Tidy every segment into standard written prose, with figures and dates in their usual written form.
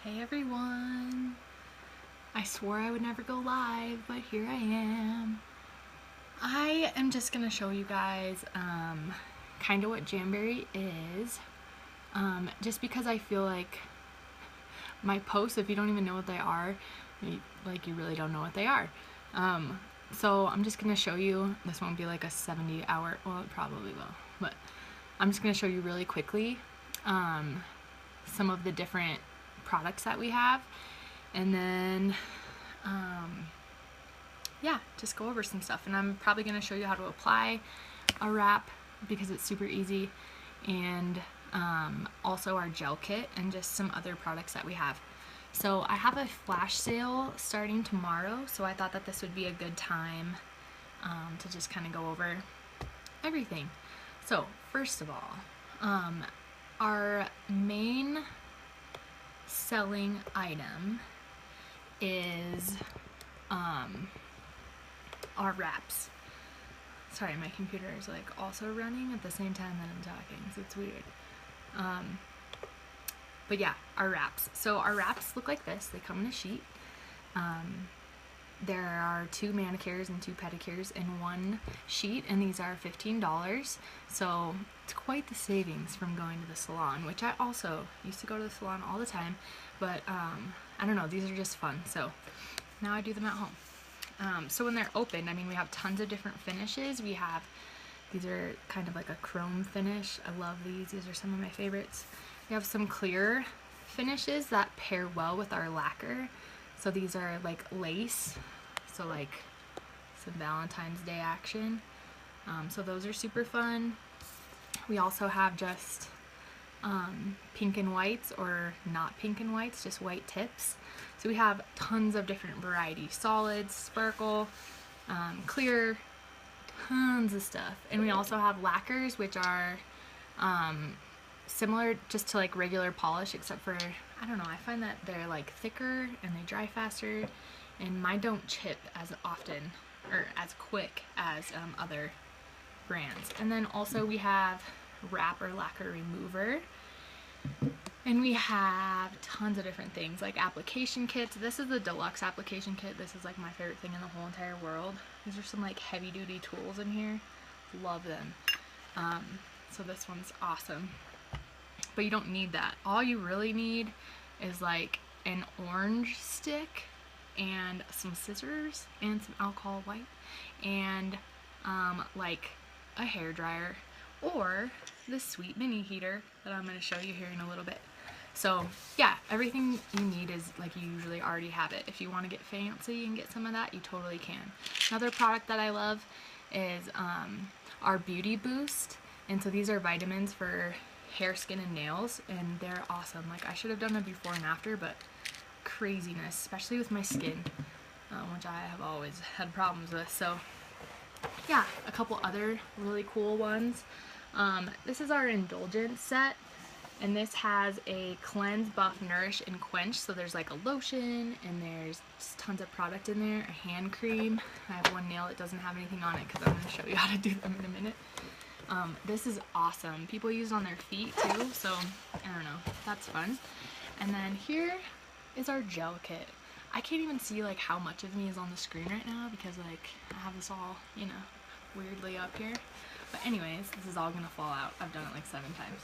Hey everyone! I swore I would never go live, but here I am. I am just gonna show you guys kind of what Jamberry is, just because I feel like my posts, if you don't even know what they are, you really don't know what they are. So I'm just gonna show you. This won't be like a 70-hour, well, it probably will, but I'm just gonna show you really quickly some of the different products that we have, and then yeah, just go over some stuff. And I'm probably going to show you how to apply a wrap because it's super easy, and also our gel kit and just some other products that we have. So I have a flash sale starting tomorrow, so I thought that this would be a good time to just kind of go over everything. So first of all, our main selling item is our wraps. Sorry, my computer is like also running at the same time that I'm talking, so it's weird. But yeah, our wraps. So our wraps look like this. They come in a sheet. There are 2 manicures and 2 pedicures in one sheet, and these are $15. So it's quite the savings from going to the salon, which I also used to go to the salon all the time, but I don't know, these are just fun. So now I do them at home. So when they're open, I mean, we have tons of different finishes. These are kind of like a chrome finish. I love these. These are some of my favorites. We have some clear finishes that pair well with our lacquer. So these are like lace, so like some Valentine's Day action. So those are super fun. We also have just pink and whites, or not pink and whites, just white tips. So we have tons of different varieties: solids, sparkle, clear, tons of stuff. And we also have lacquers, which are similar just to like regular polish, except for, I don't know, I find that they're like thicker and they dry faster, and mine don't chip as often or as quick as other brands. And then also we have wrap or lacquer remover, and we have tons of different things like application kits. This is the deluxe application kit. This is like my favorite thing in the whole entire world. These are some like heavy duty tools in here. Love them. So this one's awesome. But you don't need that. All you really need is like an orange stick and some scissors and some alcohol wipe and like a hair dryer or this sweet mini heater that I'm going to show you here in a little bit. So yeah, everything you need is like you usually already have it. If you want to get fancy and get some of that, you totally can. Another product that I love is our Beauty Boost, and so these are vitamins for hair, skin, and nails, and they're awesome. Like, I should have done a before and after, but craziness, especially with my skin, which I have always had problems with. So yeah, a couple other really cool ones. This is our indulgence set, and this has a cleanse, buff, nourish, and quench. So there's like a lotion, and there's just tons of product in there. A hand cream. I have one nail that doesn't have anything on it because I'm going to show you how to do them in a minute. This is awesome. People use it on their feet too, so I don't know, that's fun. And then here is our gel kit. I can't even see like how much of me is on the screen right now because like I have this all, you know, weirdly up here. But anyways, this is all gonna fall out. I've done it like 7 times.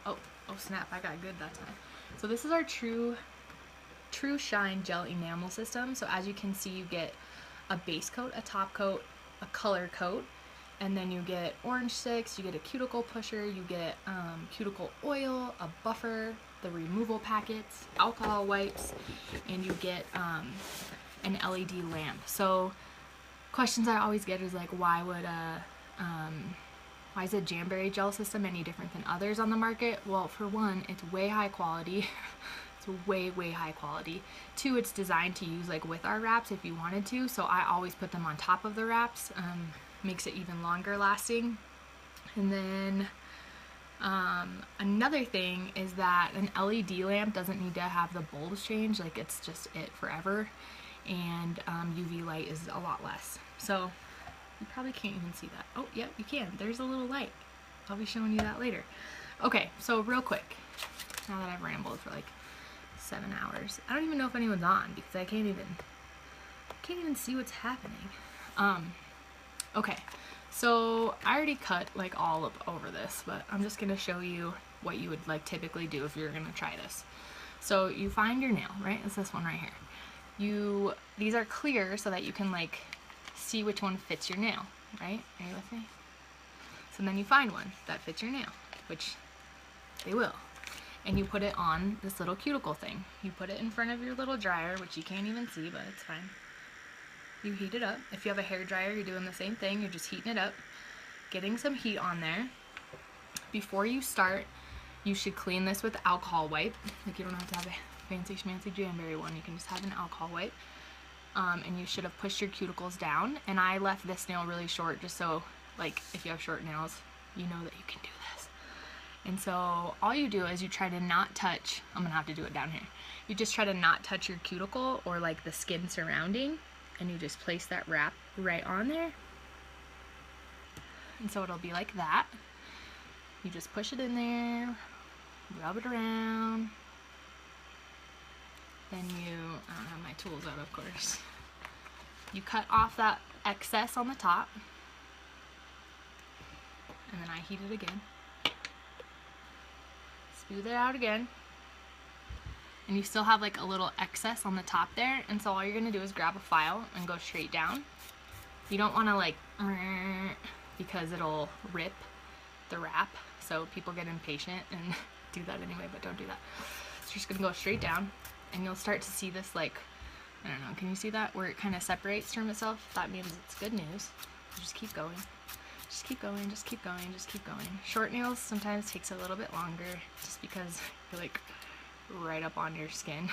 Oh snap, I got good that time. So this is our True Shine Gel Enamel System. So as you can see, you get a base coat, a top coat, a color coat, and then you get orange sticks, you get a cuticle pusher, you get cuticle oil, a buffer, the removal packets, alcohol wipes, and you get an LED lamp. So questions I always get is like, why is a Jamberry gel system any different than others on the market? Well, for one, it's way high quality. It's way high quality. 2, it's designed to use like with our wraps if you wanted to, so I always put them on top of the wraps. Makes it even longer lasting. And then another thing is that an LED lamp doesn't need to have the bulbs changed, like it's just it forever, and UV light is a lot less. So you probably can't even see that. Oh yep, you can. There's a little light. I'll be showing you that later. Okay, so real quick, now that I've rambled for like 7 hours. I don't even know if anyone's on because I can't even see what's happening. Okay, so I already cut like all up over this, but I'm just gonna show you what you would like typically do if you're gonna try this. So you find your nail, right? It's this one right here. These are clear so that you can like see which one fits your nail, right? Are you with me? So then you find one that fits your nail, which they will. And you put it on this little cuticle thing. You put it in front of your little dryer, which you can't even see, but it's fine. You heat it up. If you have a hair dryer, you're doing the same thing. You're just heating it up, getting some heat on there. Before you start, you should clean this with alcohol wipe. Like, you don't have to have a fancy schmancy Jamberry one. You can just have an alcohol wipe. And you should have pushed your cuticles down. And I left this nail really short just so, like, if you have short nails, you know that you can do this. And so all you do is you try to not touch, I'm gonna have to do it down here. You just try to not touch your cuticle or like the skin surrounding, and you just place that wrap right on there. And so it'll be like that. You just push it in there, rub it around. Then I don't have my tools out, of course. You cut off that excess on the top. And then I heat it again. Smooth it out again. And you still have like a little excess on the top there. And so all you're gonna do is grab a file and go straight down. You don't wanna like, because it'll rip the wrap. So people get impatient and do that anyway, but don't do that. So you're just gonna go straight down. And you'll start to see this, like, I don't know, can you see that? Where it kind of separates from itself? That means it's good news. Just keep going. Just keep going, just keep going, just keep going. Short nails sometimes takes a little bit longer just because you're like right up on your skin.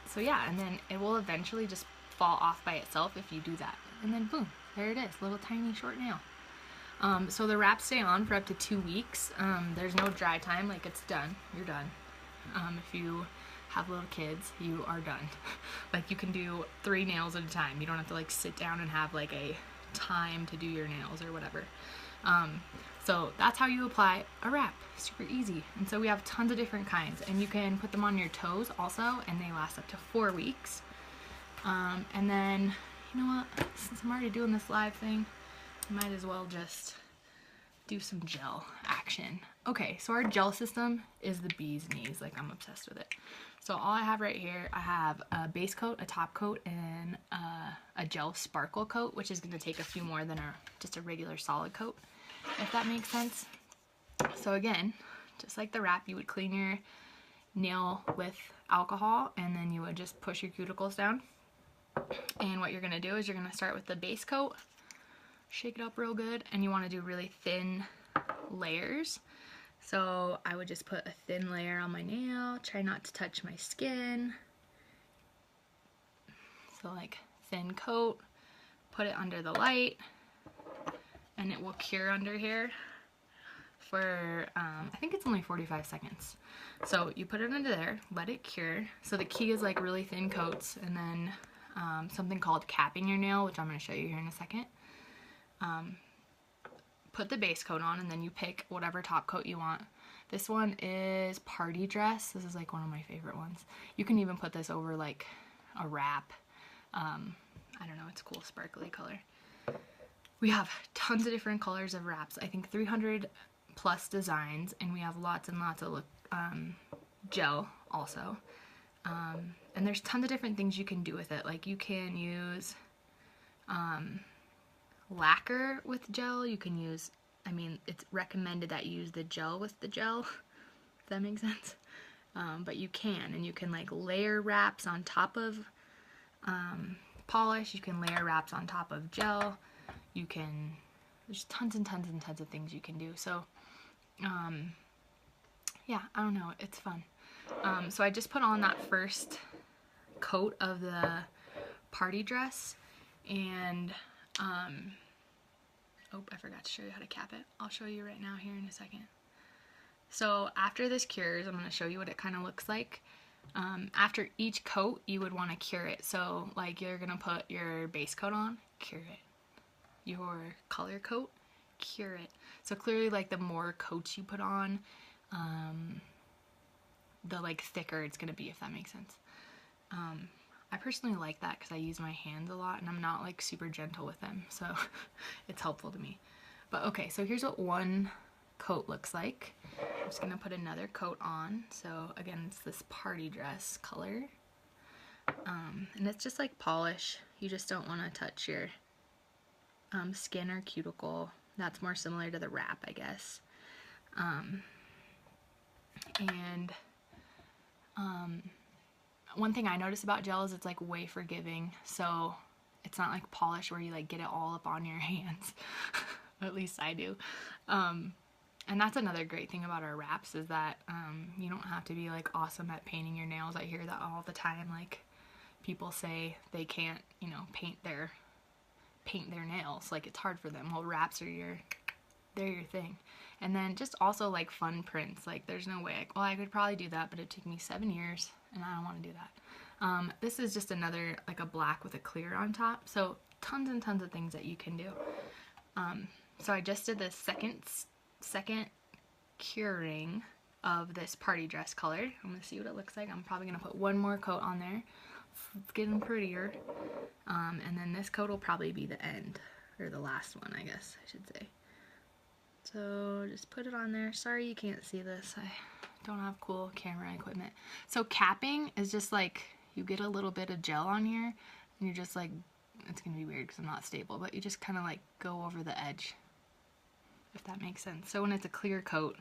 So yeah, and then it will eventually just fall off by itself if you do that. And then boom, there it is, little tiny short nail. So the wraps stay on for up to 2 weeks. There's no dry time, like it's done, you're done. If you have little kids, you are done. Like you can do 3 nails at a time. You don't have to like sit down and have like a time to do your nails or whatever. So that's how you apply a wrap. Super easy. And so we have tons of different kinds, and you can put them on your toes also, and they last up to 4 weeks. And then, you know what, since I'm already doing this live thing, I might as well just do some gel action. Okay, so our gel system is the bee's knees. Like, I'm obsessed with it. So all I have right here, I have a base coat, a top coat, and a gel sparkle coat, which is going to take a few more than just a regular solid coat, if that makes sense. So again, just like the wrap, you would clean your nail with alcohol, and then you would just push your cuticles down. And what you're going to do is you're going to start with the base coat, shake it up real good, and you want to do really thin layers. So I would just put a thin layer on my nail, try not to touch my skin. So like thin coat, put it under the light, and it will cure under here for, I think it's only 45 seconds. So you put it under there, let it cure. So the key is like really thin coats, and then something called capping your nail, which I'm going to show you here in a second. Put the base coat on, and then you pick whatever top coat you want. This one is Party Dress. This is like one of my favorite ones. You can even put this over like a wrap. I don't know, it's a cool sparkly color. We have tons of different colors of wraps. I think 300 plus designs, and we have lots and lots of gel also. And there's tons of different things you can do with it. Like you can use lacquer with gel. You can use, I mean, it's recommended that you use the gel with the gel, if that makes sense. But you can, and you can like layer wraps on top of polish. You can layer wraps on top of gel. You can, there's tons and tons and tons of things you can do. So yeah, I don't know, it's fun. So I just put on that first coat of the Party Dress, and oh, I forgot to show you how to cap it. I'll show you right now here in a second. So after this cures, I'm going to show you what it kind of looks like. After each coat, you would want to cure it. So like you're going to put your base coat on, cure it. Your color coat, cure it. So clearly like the more coats you put on, the like thicker it's gonna be, if that makes sense. I personally like that because I use my hands a lot and I'm not like super gentle with them, so it's helpful to me. But okay, so here's what one coat looks like. I'm just gonna put another coat on. So again, it's this party dress color. And it's just like polish. You just don't want to touch your skin or cuticle. That's more similar to the wrap, I guess. One thing I notice about gel is it's like way forgiving, so it's not like polish where you like get it all up on your hands. At least I do. And that's another great thing about our wraps is that you don't have to be like awesome at painting your nails. I hear that all the time, like people say they can't, you know, paint their nails, like it's hard for them. Well, wraps are they're your thing. And then just also like fun prints, like there's no way, well, I could probably do that, but it took me 7 years and I don't want to do that. This is just another, like a black with a clear on top, so tons and tons of things that you can do. So I just did the second curing of this party dress color. I'm gonna see what it looks like. I'm probably gonna put one more coat on there. It's getting prettier. And then this coat will probably be the end, or the last one, I guess I should say. So just put it on there. Sorry you can't see this. I don't have cool camera equipment. So capping is just like, you get a little bit of gel on here, and you're just like, it's gonna be weird because I'm not stable, but you just kind of like go over the edge, if that makes sense. So when it's a clear coat,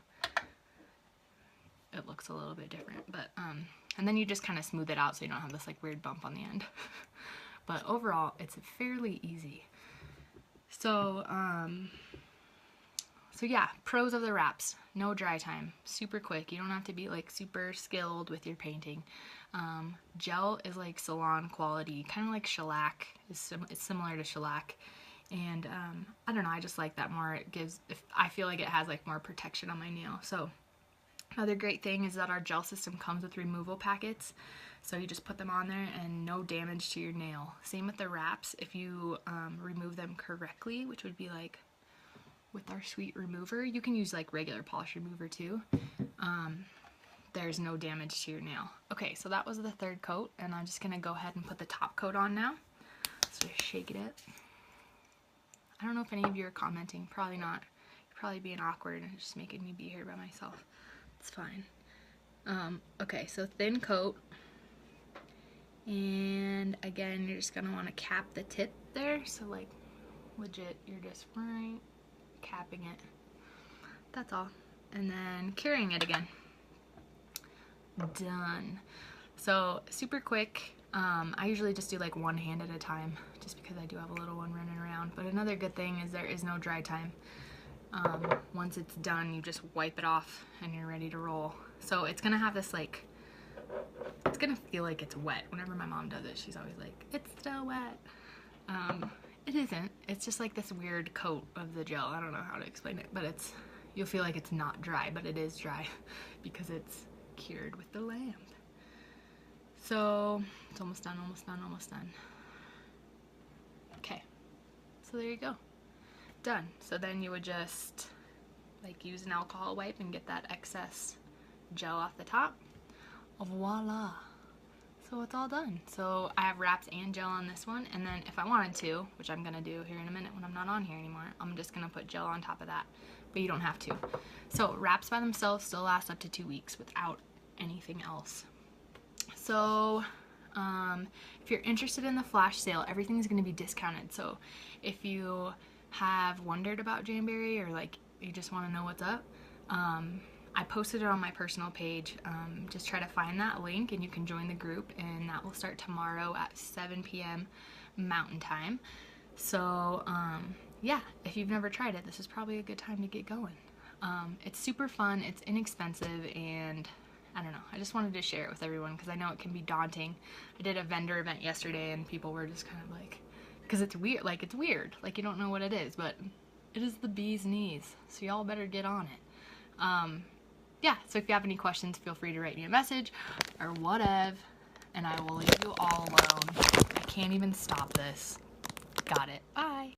it looks a little bit different, but and then you just kind of smooth it out so you don't have this like weird bump on the end. But overall, it's fairly easy. So so yeah, pros of the wraps: no dry time, super quick. You don't have to be like super skilled with your painting. Gel is like salon quality, kind of like shellac. It's similar to shellac. And I don't know, I just like that more. It gives, I feel like it has like more protection on my nail. So another great thing is that our gel system comes with removal packets. So you just put them on there and no damage to your nail. Same with the wraps. If you remove them correctly, which would be like with our sweet remover, you can use like regular polish remover too. There's no damage to your nail. Okay, so that was the third coat, and I'm just gonna go ahead and put the top coat on now. So shake it up. I don't know if any of you are commenting. Probably not. You're probably being awkward and just making me be here by myself. It's fine. Okay, so thin coat. And again, you're just gonna want to cap the tip there. So like, legit, you're just right capping it. That's all. And then curing it again. Done. So super quick. I usually just do like one hand at a time, just because I do have a little one running around. But another good thing is there is no dry time. Once it's done, you just wipe it off and you're ready to roll. So it's gonna have this like, it's gonna feel like it's wet. Whenever my mom does it, she's always like, it's still wet. It isn't. It's just like this weird coat of the gel. I don't know how to explain it, but it's, you'll feel like it's not dry, but it is dry because it's cured with the lamp. So it's almost done, almost done, almost done. Okay, so there you go. Done. So then you would just like use an alcohol wipe and get that excess gel off the top. Voila. So it's all done. So I have wraps and gel on this one, and then if I wanted to, which I'm gonna do here in a minute when I'm not on here anymore, I'm just gonna put gel on top of that, but you don't have to. So wraps by themselves still last up to 2 weeks without anything else. So if you're interested in the flash sale, everything's going to be discounted. So if you have wondered about Jamberry, or like you just want to know what's up, I posted it on my personal page. Just try to find that link and you can join the group, and that will start tomorrow at 7 p.m. Mountain Time. So yeah, if you've never tried it, this is probably a good time to get going. It's super fun, it's inexpensive, and I don't know, I just wanted to share it with everyone because I know it can be daunting. I did a vendor event yesterday and people were just kind of like, because it's weird, like you don't know what it is, but it is the bee's knees, so y'all better get on it. Yeah, so if you have any questions, feel free to write me a message or whatever, and I will leave you all alone. I can't even stop this. Got it. Bye.